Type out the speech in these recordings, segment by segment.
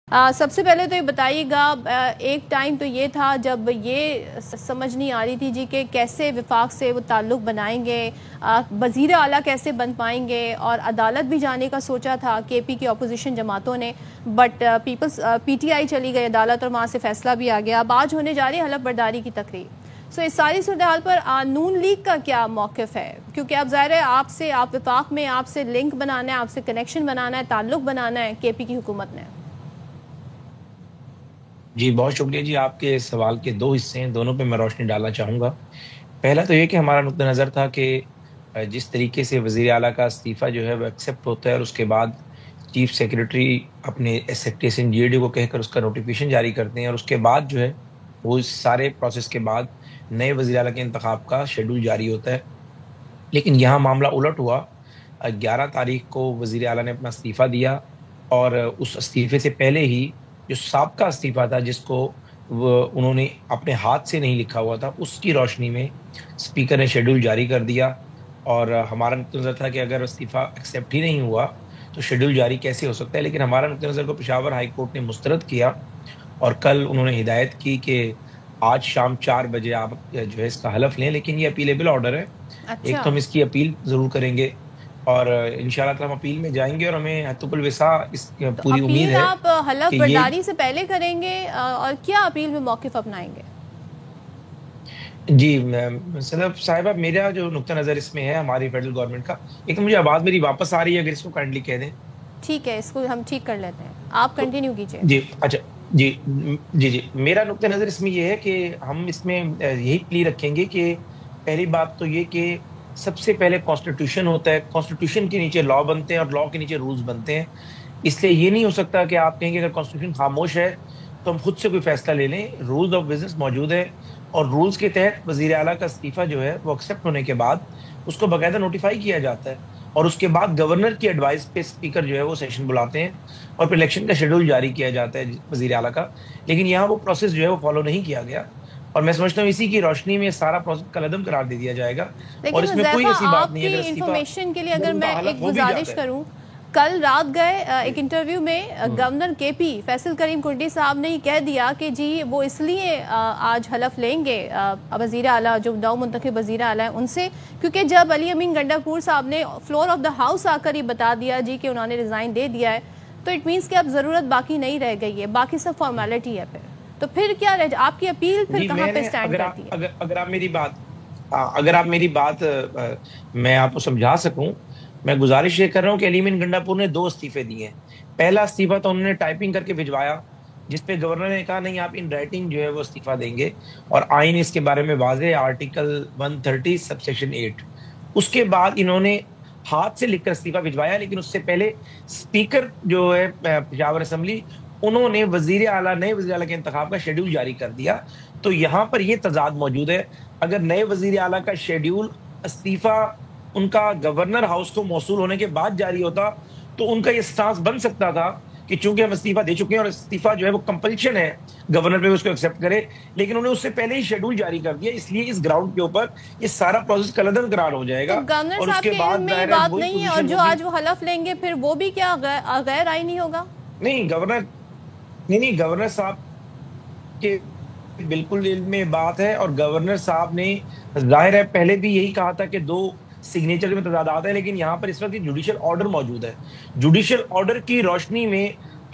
سب سے پہلے تو یہ بتائیے گا، ایک ٹائم تو یہ تھا جب یہ سمجھ نہیں آ رہی تھی جی کہ کیسے وفاق سے وہ تعلق بنائیں گے، وزیر اعلیٰ کیسے بن پائیں گے، اور عدالت بھی جانے کا سوچا تھا کے پی کی اپوزیشن جماعتوں نے، بٹ پی ٹی آئی چلی گئی عدالت اور وہاں سے فیصلہ بھی آ گیا۔ اب آج ہونے جا رہی ہے حلف برداری کی تقریب۔ سو اس ساری صورتحال پر نون لیگ کا کیا موقف ہے؟ کیونکہ اب ظاہر ہے آپ وفاق میں آپ سے لنک بنانا ہے، آپ سے کنیکشن بنانا ہے، تعلق بنانا ہے کے پی کی حکومت نے۔ جی بہت شکریہ جی، آپ کے سوال کے دو حصے ہیں، دونوں پہ میں روشنی ڈالنا چاہوں گا۔ پہلا تو یہ کہ ہمارا نقطہ نظر تھا کہ جس طریقے سے وزیر اعلیٰ کا استعفیٰ جو ہے وہ ایکسیپٹ ہوتا ہے اور اس کے بعد چیف سیکریٹری اپنے ایکسیپٹیشن جی ڈی کو کہہ کر اس کا نوٹیفیکیشن جاری کرتے ہیں، اور اس کے بعد جو ہے وہ اس سارے پروسیس کے بعد نئے وزیر اعلیٰ کے انتخاب کا شیڈول جاری ہوتا ہے۔ لیکن یہاں معاملہ الٹ ہوا۔ 11 تاریخ کو وزیر اعلیٰ نے اپنا استعفیٰ دیا، اور اس استعفے سے پہلے ہی جو سابقہ استعفیٰ تھا جس کو انہوں نے اپنے ہاتھ سے نہیں لکھا ہوا تھا، اس کی روشنی میں اسپیکر نے شیڈول جاری کر دیا۔ اور ہمارا نقطہ نظر تھا کہ اگر استعفیٰ ایکسیپٹ ہی نہیں ہوا تو شیڈول جاری کیسے ہو سکتا ہے، لیکن ہمارا نقطہ نظر کو پشاور ہائی کورٹ نے مسترد کیا، اور کل انہوں نے ہدایت کی کہ آج شام 4 بجے آپ جو ہے اس کا حلف لیں، لیکن یہ اپیلیبل آرڈر ہے۔ ایک تو ہم اس کی اپیل ضرور کریں گے، اور انشاءاللہ تعالی ہم اپیل میں جائیں گے، اور ہمیں حتب الوسع اس پوری امید ہے کہ آپ حلف برداری سے پہلے کریں گے، اور کیا اپیل میں موقف اپنائیں گے؟ جی صدف صاحبہ، میرا جو نقطہ نظر اس میں ہے ہماری فیڈرل گورنمنٹ کا، ایک تو مجھے آواز میری واپس آ رہی ہے، اگر اس کو کائنڈلی کہہ دیں۔ ٹھیک ہے، اس کو ہم ٹھیک کر لیتے ہیں، آپ کنٹینیو کیجئے۔ جی اچھا، جی جی جی میرا نقطہ نظر اس میں یہ ہے کہ ہم اس میں یہی پلی رکھیں گے کہ پہلی بات تو یہ کہ سب سے پہلے کانسٹیٹیوشن ہوتا ہے، کانسٹیٹیوشن کے نیچے لاء بنتے ہیں اور لاء کے نیچے رولز بنتے ہیں۔ اس لیے یہ نہیں ہو سکتا کہ آپ کہیں گے اگر کانسٹیٹیوشن خاموش ہے تو ہم خود سے کوئی فیصلہ لے لیں۔ رولز آف بزنس موجود ہے، اور رولز کے تحت وزیر اعلیٰ کا استعفیٰ جو ہے وہ ایکسیپٹ ہونے کے بعد اس کو باقاعدہ نوٹیفائی کیا جاتا ہے، اور اس کے بعد گورنر کی ایڈوائس پہ اسپیکر جو ہے وہ سیشن بلاتے ہیں، اور پھر الیکشن کا شیڈول جاری کیا جاتا ہے وزیر اعلیٰ کا۔ لیکن یہاں وہ پروسیس جو ہے وہ فالو نہیں کیا گیا، اور میں سمجھتا ہوں اسی کی روشنی میں سارا پروسیس کلعدم قرار دے دیا جائے گا، اور اس میں کوئی ایسی بات نہیں ہے۔ اگر انفارمیشن کے لیے اگر میں ایک گزارش کروں، کل رات گئے ایک انٹرویو میں گورنر کے پی فیصل کریم کنڈی صاحب نے کہہ دیا کہ جی وہ اس لیے آج حلف لیں گے وزیر اعلیٰ جو نو منتخب وزیر اعلیٰ ہیں ان سے، کیونکہ جب علی امین گنڈاپور صاحب نے فلور آف دا ہاؤس آ کر ہی بتا دیا جی کہ انہوں نے ریزائن دے دیا ہے، تو اٹ مینس کہ اب ضرورت باقی نہیں رہ گئی ہے، باقی سب فارمیلٹی ہے۔ پھر کیا آپ کی اپیل پھر کہاں پہ سٹینڈ کرتی ہے؟ اگر آپ میری بات میں آپ کو سمجھا سکوں، میں گزارش یہ کر رہا ہوں کہ علی امین گنڈاپور نے 2 استعفے دیے ہیں۔ پہلا استعفیٰ تو انہوں نے ٹائپنگ کر کے بھجوایا، جس پہ گورنر نے کہا نہیں آپ ان رائٹنگ جو ہے وہ استعفیٰ دیں گے، اور آئین اس کے بارے میں واضح ہے، آرٹیکل 130 سب سیکشن 8۔ اس کے بعد انہوں نے ہاتھ سے لکھ کر استعفیٰ بھجوایا، لیکن اس سے پہلے اسپیکر جو ہے پشاور اسمبلی، انہوں نے وزیر اعلیٰ نئے وزیر اعلیٰ کے انتخاب کا شیڈول جاری کر دیا۔ تو یہاں پر یہ تضاد موجود ہے، اگر نئے وزیر اعلیٰ کا شیڈول استعفیٰ ان کا گورنر ہاؤس کو موصول ہونے کے بعد جاری ہوتا تو ان کا یہ سٹانس بن سکتا تھا کہ چونکہ ہم استعفیٰ دے چکے ہیں، اور استعفیٰ جو ہے وہ کمپلشن ہے گورنر پہ اس کو ایکسیپٹ کرے، لیکن انہوں نے اس سے پہلے ہی شیڈول جاری کر دیا، اس لیے اس گراؤنڈ کے اوپر یہ سارا پروسیس کلعدم قرار ہو جائے گا۔ گورنر صاحب کے علم میں یہ بات نہیں ہے، اور جو آج وہ حلف لیں گے پھر وہ بھی کیا غیر آئینی ہوگا؟ نہیں گورنر صاحب کے بالکل علم میں بات ہے، اور گورنر صاحب نے ظاہر ہے پہلے بھی یہی کہا تھا کہ 2 سگنیچر میں تضادات ہے، لیکن یہاں پر اس وقت جوڈیشل آرڈر موجود ہے۔ جوڈیشل آرڈر کی روشنی میں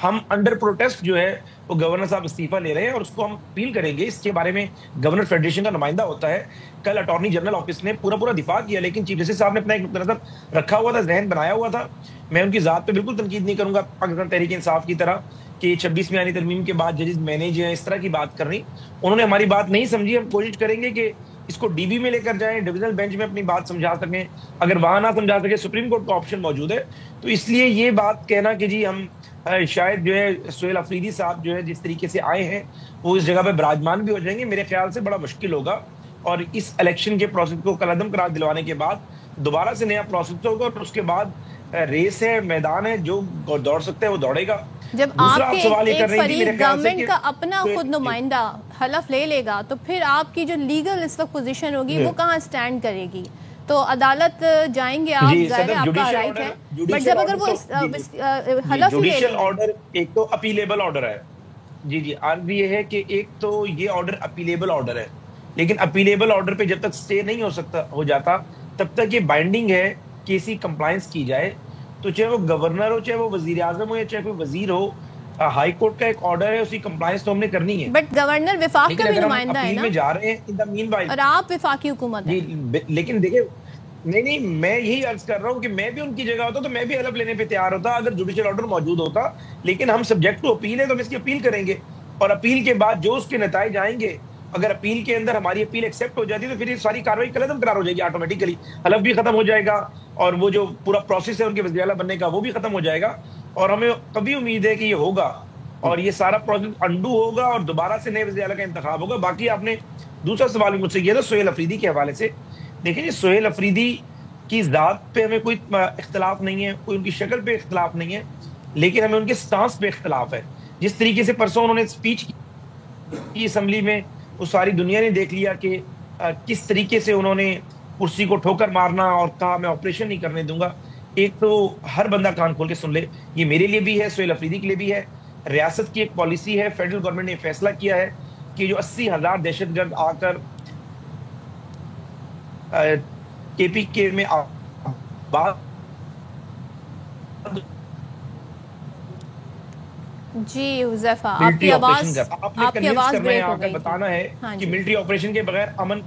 ہم انڈر پروٹیسٹ جو ہے وہ گورنر صاحب استعفیٰ لے رہے ہیں، اور اس کو ہم اپیل کریں گے۔ اس کے بارے میں گورنر فیڈریشن کا نمائندہ ہوتا ہے، کل اٹارنی جنرل آفس نے پورا دفاع کیا، لیکن چیف جسٹس صاحب نے اپنا ایک نقطہ نظر رکھا ہوا تھا، ذہن بنایا ہوا تھا۔ میں ان کی ذات پہ بالکل تنقید نہیں کروں گا پاکستان تحریک انصاف کی طرح کہ 26ویں آئینی ترمیم کے بعد ججز مینیج ہیں، اس طرح کی بات کرنی، انہوں نے ہماری بات نہیں سمجھی۔ ہم کوشش کریں گے کہ اس کو ڈی بی میں لے کر جائیں، ڈویژنل بینچ میں اپنی بات سمجھا سکیں، اگر وہاں نہ سمجھا سکے سپریم کورٹ کا آپشن موجود ہے۔ تو اس لیے یہ بات کہنا کہ جی ہم شاید جو ہے سہیل افریدی صاحب جو ہے جس طریقے سے آئے ہیں وہ اس جگہ پہ براجمان بھی ہو جائیں گے، میرے خیال سے بڑا مشکل ہوگا، اور اس الیکشن کے پروسیس کو کلعدم قرار دلوانے کے بعد دوبارہ سے نیا پروسیس ہوگا، اور اس کے بعد ریس ہے، میدان ہے، جو دوڑ سکتا ہے وہ دوڑے گا۔ جب آپ کے ایک فریق گورنمنٹ کا اپنا خود نمائندہ حلف لے لے گا تو پھر آپ کی جو لیگل اس وقت پوزیشن ہوگی وہ کہاں سٹینڈ کرے گی؟ تو عدالت جائیں گے آپ، ظاہر ہے آپ کا رائٹ ہے، بٹ جب اگر وہ حلف جوڈیشل آرڈر ایک تو اپیلیبل آرڈر ہے، جی آج بھی یہ ہے کہ ایک تو یہ آرڈر اپیلیبل آرڈر ہے، لیکن اپیلیبل آرڈر پہ جب تک سٹے نہیں ہو جاتا تب تک یہ بائنڈنگ ہے کہ اسی کمپلائنس کی جائے. تو چاہے وہ گورنر ہو، چاہے وہ وزیر اعظم ہو، یا چاہے کوئی وزیر ہو، ہائی کورٹ کا ایک آرڈر ہے، اسی کمپلائنس تو ہم نے کرنی ہے. بٹ گورنر وفاق کا بھی نمائندہ ہے اپیل نا، میں جا رہے ہیں ان دا مین وائل، اور آپ وفاقی حکومت ہیں. جی لیکن دیکھیں نہیں میں یہی عرض کر رہا ہوں کہ میں بھی ان کی جگہ ہوتا تو میں بھی حلف لینے پہ تیار ہوتا اگر جوڈیشل آرڈر موجود ہوتا، لیکن ہم سبجیکٹ ٹو اپیل ہے تو ہم اس کی اپیل کریں گے، اور اپیل کے بعد جو اس کے نتائج آئیں گے، اگر اپیل کے اندر ہماری اپیل ایکسیپٹ ہو جاتی ہے تو پھر یہ ساری کاروائی قلم قرار ہو جائے گی، آٹومیٹیکلی حلف بھی ختم ہو جائے گا، اور وہ جو پورا پروسیس ہے ان کے وزیر اعلیٰ بننے کا وہ بھی ختم ہو جائے گا. اور ہمیں کبھی امید ہے کہ یہ ہوگا اور یہ سارا پروسیس انڈو ہوگا اور دوبارہ سے نئے وزیر اعلیٰ کا انتخاب ہوگا. باقی آپ نے دوسرا سوال بھی مجھ سے کیا تھا سہیل افریدی کے حوالے سے. دیکھیں سہیل افریدی کی ذات پہ ہمیں کوئی اختلاف نہیں ہے، کوئی ان کی شکل پہ اختلاف نہیں ہے، لیکن ہمیں ان کے سٹانس پہ اختلاف ہے. جس طریقے سے پرسوں انہوں نے اسپیچ کی اسمبلی میں، وہ ساری دنیا نے دیکھ لیا کہ کس طریقے سے انہوں نے کرسی کو ٹھوکر مارنا اور کہا میں آپریشن نہیں کرنے دوں گا. ایک تو ہر بندہ کان کھول کے سن لے، یہ میرے لیے بھی ہے، سہیل افریدی کے لیے بھی ہے، ریاست کی ایک پالیسی ہے، فیڈرل گورنمنٹ نے فیصلہ کیا ہے کہ جو 80,000 دہشت گرد آ کر کے پی کے میں جی حذیفہ آپ کی آواز بریک ہو گئی، بتانا ہے کہ ملٹری آپریشن کے بغیر امن.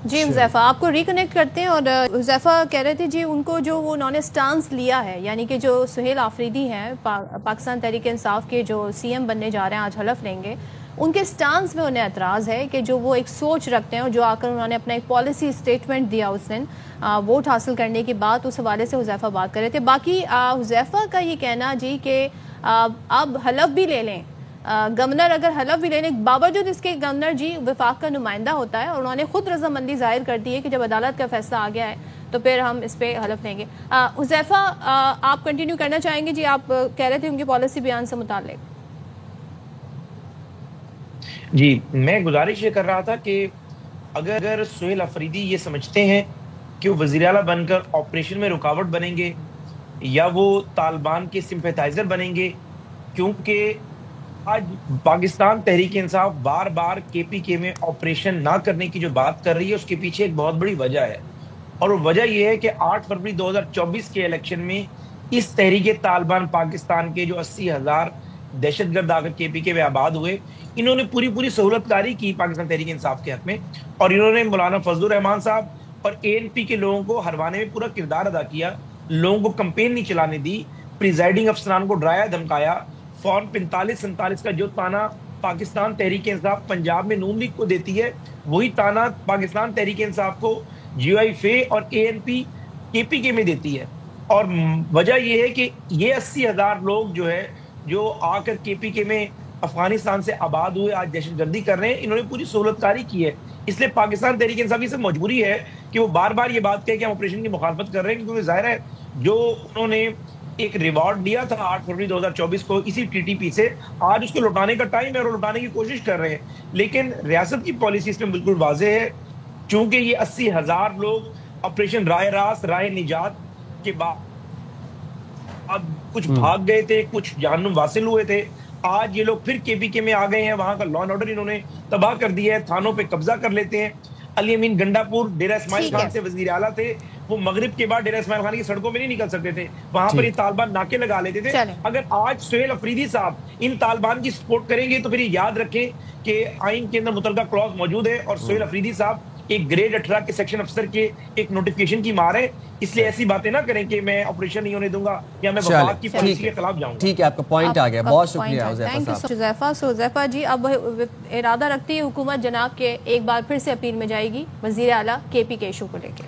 جی حذیفہ آپ کو ریکنیکٹ کرتے ہیں. اور حذیفہ کہہ رہے تھے جی ان کو جو وہ انہوں نے سٹانس لیا ہے، یعنی کہ جو سہیل آفریدی ہیں پاکستان تحریک انصاف کے جو سی ایم بننے جا رہے ہیں، آج حلف لیں گے، ان کے سٹانس میں انہیں اعتراض ہے کہ جو وہ ایک سوچ رکھتے ہیں، اور جو آ کر انہوں نے اپنا ایک پالیسی اسٹیٹمنٹ دیا اس دن ووٹ حاصل کرنے کے بعد، اس حوالے سے حذیفہ بات کر رہے تھے. باقی حذیفہ کا یہ کہنا جی کہ اب حلف بھی لے لیں، گورنر اگر حلف بھی لینے باوجود اس کے گورنر جی وفاق کا نمائندہ ہوتا ہے، اور انہوں نے خود رضامندی ظاہر کر دی ہے کہ جب عدالت کا فیصلہ آ گیا ہے تو پھر ہم اس پہ حلف لیں گے. حذیفہ آپ کنٹینیو کرنا چاہیں گے؟ جی آپ کہہ رہے تھے ان کے پالیسی بیان سے متعلق. جی میں گزارش یہ کر رہا تھا کہ اگر سہیل افریدی یہ سمجھتے ہیں کہ وہ وزیر اعلیٰ بن کر آپریشن میں رکاوٹ بنیں گے یا وہ طالبان کے سمپیتائزر بنیں گے، کیونکہ آج پاکستان تحریک انصاف بار بار کے پی کے میں آپریشن نہ کرنے کی جو بات کر رہی ہے، اس کے پیچھے ایک بہت بڑی وجہ ہے، اور وہ وجہ یہ ہے کہ 8 فروری 2024 کے الیکشن میں اس تحریک طالبان پاکستان کے جو 80,000 دہشت گرد آ کر کے پی کے میں آباد ہوئے، انہوں نے پوری سہولت کاری کی پاکستان تحریک انصاف کے حق میں، اور انہوں نے مولانا فضل الرحمان صاحب اور اے این پی کے لوگوں کو ہروانے میں پورا کردار ادا کیا، لوگوں کو کمپین نہیں چلانے دی، پریزائڈنگ افسران کو ڈرایا دھمکایا. فارم 45-47 کا جو تانا پاکستان تحریک انصاف پنجاب میں نون لیگ کو دیتی ہے، وہی تانا پاکستان تحریک انصاف کو جی آئی فے اور اے این پی کے پی کے میں دیتی ہے. اور وجہ یہ ہے کہ یہ 80,000 لوگ جو آ کر کے پی کے میں افغانستان سے آباد ہوئے، آج دہشت گردی کر رہے ہیں، انہوں نے پوری سہولت کاری کی ہے. اس لیے پاکستان تحریک انصاف کی سے مجبوری ہے کہ وہ بار بار یہ بات کہے کہ ہم آپریشن کی مخالفت کر رہے ہیں، کیونکہ ظاہر ہے جو انہوں نے ایک ریوارڈ دیا تھا 8 فروری 2024 کو اسی ٹی ٹی پی سے، آج اس کو لوٹانے کا ٹائم ہے اور لوٹانے کی کوشش کر رہے ہیں. لیکن ریاست کی پالیسی اس میں بالکل واضح ہے، چونکہ یہ 80,000 لوگ آپریشن راہ راست راہ نجات کے بعد کچھ بھاگ گئے تھے، کچھ جہنم واصل ہوئے تھے، آج یہ لوگ پھر کے پی کے میں آ گئے ہیں، وہاں کا لا اینڈ آرڈر انہوں نے تباہ کر دیا ہے، تھانوں پہ قبضہ کر لیتے ہیں. علی امین گنڈا پور ڈیرہ اسماعیل خان سے وزیر اعلیٰ تھے، وہ مغرب کے بعد ڈیرہ اسماعیل خان کی سڑکوں میں نہیں نکل سکتے تھے، وہاں پر یہ طالبان ناکے لگا لیتے تھے. اگر آج سہیل افریدی صاحب ان طالبان کی سپورٹ کریں گے تو پھر یہ یاد رکھیں کہ آئین کے اندر متعلقہ کلاز موجود ہے، اور سہیل افریدی صاحب ایک گریڈ 18 کے سیکشن افسر کے ایک نوٹیفیکیشن کی مار ہے. اس لیے ایسی باتیں نہ کریں کہ میں آپریشن نہیں ہونے دوں گا یا میں وفاق کی پالیسی کے خلاف جاؤں گا. ٹھیک ہے، آپ کا پوائنٹ آ گیا، بہت شکریہ حذیفہ جی. اب ارادہ رکھتی ہے حکومت جناب کے ایک بار پھر سے اپیل میں جائے گی وزیر اعلیٰ کے پی کے ایشو کو لے کے؟